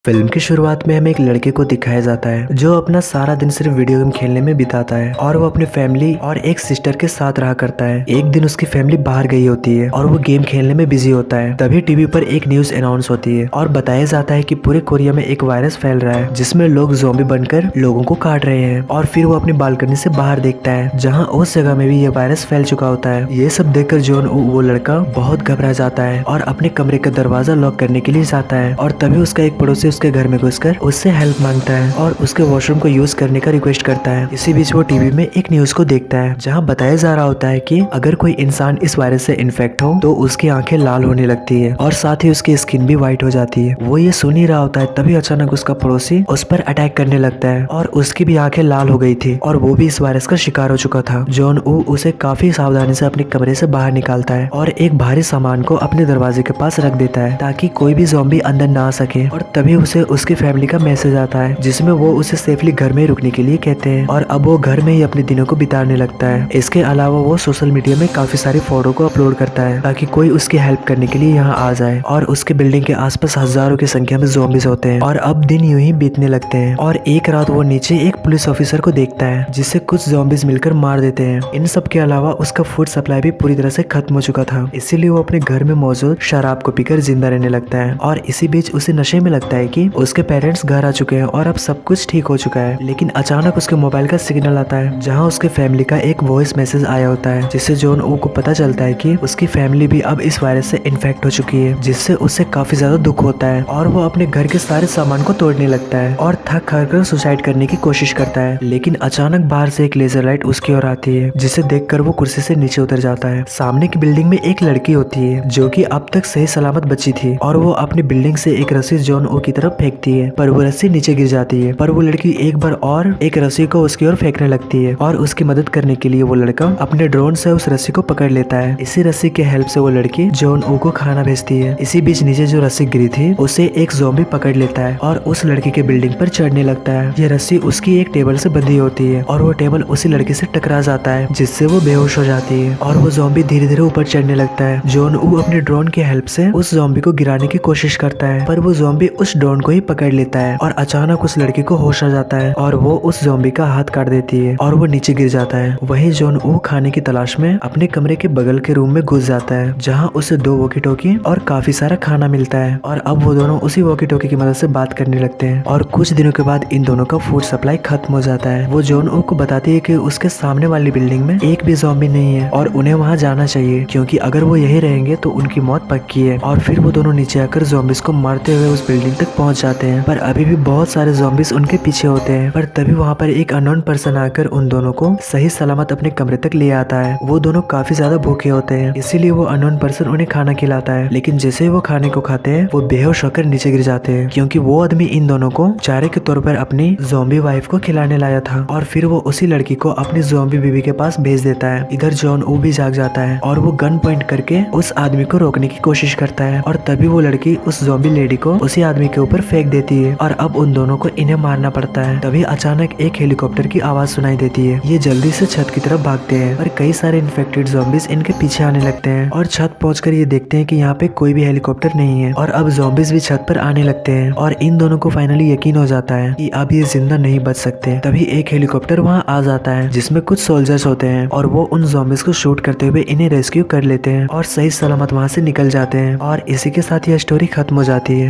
Film की शुरुआत में हमें एक लड़के को दिखाया जाता है जो अपना सारा दिन सिर्फ वीडियो गेम खेलने में बिताता है और वो अपनी फैमिली और एक सिस्टर के साथ रहा करता है। एक दिन उसकी फैमिली बाहर गई होती है और वो गेम खेलने में बिजी होता है। तभी टीवी पर एक न्यूज अनाउंस होती है और बताया जाता है कि पूरे कोरिया में एक वायरस फैल रहा है जिसमें लोग ज़ॉम्बी बनकर लोगों को काट रहे हैं। और फिर वो अपनी बालकनी से बाहर देखता है जहाँ उस जगह में भी ये वायरस फैल चुका होता है। ये सब देखकर जॉन वो लड़का बहुत घबरा जाता है और अपने कमरे का दरवाजा लॉक करने के लिए जाता है। और तभी उसका एक पड़ोसी उसके घर में घुसकर उससे हेल्प मांगता है और उसके वॉशरूम को यूज करने का रिक्वेस्ट करता है। इसी बीच वो टीवी में एक न्यूज को देखता है जहां बताया जा रहा होता है कि अगर कोई इंसान इस वायरस से इन्फेक्ट हो तो उसकी आंखें लाल होने लगती है और साथ ही उसकी स्किन भी व्हाइट हो जाती है। वो ये सुन ही रहा होता है तभी अचानक उसका पड़ोसी उस पर अटैक करने लगता है और उसकी भी आंखें लाल हो गई थी और वो भी इस वायरस का शिकार हो चुका था। जॉन उसे काफी सावधानी से अपने कमरे से बाहर निकालता है और एक भारी सामान को अपने दरवाजे के पास रख देता है ताकि कोई भी ज़ॉम्बी अंदर ना आ सके। और तभी उसे उसकी फैमिली का मैसेज आता है जिसमें वो उसे सेफली घर में रुकने के लिए कहते हैं और अब वो घर में ही अपने दिनों को बिताने लगता है। इसके अलावा वो सोशल मीडिया में काफी सारी फोटो को अपलोड करता है ताकि कोई उसकी हेल्प करने के लिए यहाँ आ जाए। और उसके बिल्डिंग के आसपास हजारों की संख्या में ज़ॉम्बीज होते हैं और अब दिन यूं ही बीतने लगते हैं। और एक रात वो नीचे एक पुलिस ऑफिसर को देखता है जिसे कुछ ज़ॉम्बीज मिलकर मार देते हैं। इन सब के अलावा उसका फूड सप्लाई भी पूरी तरह से खत्म हो चुका था, इसीलिए वो अपने घर में मौजूद शराब को पीकर जिंदा रहने लगता है। और इसी बीच उसे नशे में लगता है कि उसके पेरेंट्स घर आ चुके हैं और अब सब कुछ ठीक हो चुका है। लेकिन अचानक उसके मोबाइल का सिग्नल आता है जहां उसके फैमिली का एक वॉइस मैसेज आया होता है जिससे जॉन को पता चलता है कि उसकी फैमिली भी अब इस वायरस से इन्फेक्ट हो चुकी है, जिससे उसे काफी ज्यादा दुख होता है और वो अपने घर के सारे सामान को तोड़ने लगता है और थक हार कर सुसाइड करने की कोशिश करता है। लेकिन अचानक बाहर से एक लेजर लाइट उसकी ओर आती है जिसे देखकर वो कुर्सी से नीचे उतर जाता है। सामने की बिल्डिंग में एक लड़की होती है जो कि अब तक सही सलामत बची थी और वो अपनी बिल्डिंग से एक रस्सी जॉन की तरफ फेंकती है पर वो रस्सी नीचे गिर जाती है। पर वो लड़की एक बार और एक रस्सी को उसकी ओर फेंकने लगती है और उसकी मदद करने के लिए वो लड़का अपने ड्रोन से उस रस्सी को पकड़ लेता है। इसी रस्सी के हेल्प से वो लड़की जॉन को खाना भेजती है। इसी बीच नीचे जो रस्सी गिरी थी उसे एक ज़ॉम्बी पकड़ लेता है और उस लड़की के बिल्डिंग पर चढ़ने लगता है। ये रस्सी उसकी एक टेबल से बंधी होती है और वो टेबल उसी लड़की से टकरा जाता है जिससे वो बेहोश हो जाती है और वो ज़ॉम्बी धीरे धीरे ऊपर चढ़ने लगता है। जॉन अपने ड्रोन की हेल्प से उस ज़ॉम्बी को गिराने की कोशिश करता है पर वो ज़ॉम्बी उस ड्रोन को ही पकड़ लेता है और अचानक उस लड़की को होश आ जाता है और वो उस ज़ॉम्बी का हाथ काट देती है और वो नीचे गिर जाता है। वहीं जॉन खाने की तलाश में अपने कमरे के बगल के रूम में घुस जाता है जहां उसे 2 वॉकी टॉकी और काफी सारा खाना मिलता है और अब वो दोनों उसी वॉकी टॉकी की मदद से बात करने लगते हैं। और कुछ दिनों के बाद इन दोनों का फूड सप्लाई खत्म हो जाता है। वो जॉन को बताती है कि उसके सामने वाली बिल्डिंग में एक भी ज़ॉम्बी नहीं है और उन्हें वहां जाना चाहिए क्योंकि अगर वो यही रहेंगे तो उनकी मौत पक्की है। और फिर वो दोनों नीचे आकर ज़ॉम्बीज को मारते हुए उस बिल्डिंग तक पहुंच जाते हैं पर अभी भी बहुत सारे ज़ॉम्बीज उनके पीछे होते हैं। पर तभी वहाँ पर एक अननोन पर्सन आकर उन दोनों को सही सलामत अपने कमरे तक ले आता है। वो दोनों काफी ज्यादा भूखे होते हैं इसीलिए वो अननोन पर्सन उन्हें खाना खिलाता है। लेकिन जैसे ही वो खाने को खाते हैं वो बेहोश होकर नीचे गिर जाते हैं क्योंकि वो आदमी इन दोनों को चारे के तौर पर अपनी ज़ॉम्बी वाइफ को खिलाने लाया था। और फिर वो उसी लड़की को अपनी ज़ॉम्बी बीवी के पास भेज देता है। इधर जॉन भी जाग जाता है और वो गन पॉइंट करके उस आदमी को रोकने की कोशिश करता है और तभी वो लड़की उस ज़ॉम्बी लेडी को उसी आदमी के ऊपर फेंक देती है और अब उन दोनों को इन्हें मारना पड़ता है। तभी अचानक एक हेलीकॉप्टर की आवाज सुनाई देती है। ये जल्दी से छत की तरफ भागते हैं और कई सारे इन्फेक्टेड ज़ॉम्बीज इनके पीछे आने लगते हैं और छत पहुंचकर ये देखते हैं कि यहाँ पे कोई भी हेलीकॉप्टर नहीं है और अब ज़ॉम्बीज भी छत पर आने लगते हैं और इन दोनों को फाइनली यकीन हो जाता है कि अब ये जिंदा नहीं बच सकते। तभी एक हेलीकॉप्टर वहाँ आ जाता है जिसमें कुछ सोल्जर्स होते हैं और वो उन ज़ॉम्बीज को शूट करते हुए इन्हें रेस्क्यू कर लेते हैं और सही सलामत वहाँ से निकल जाते हैं। और इसी के साथ यह स्टोरी खत्म हो जाती है।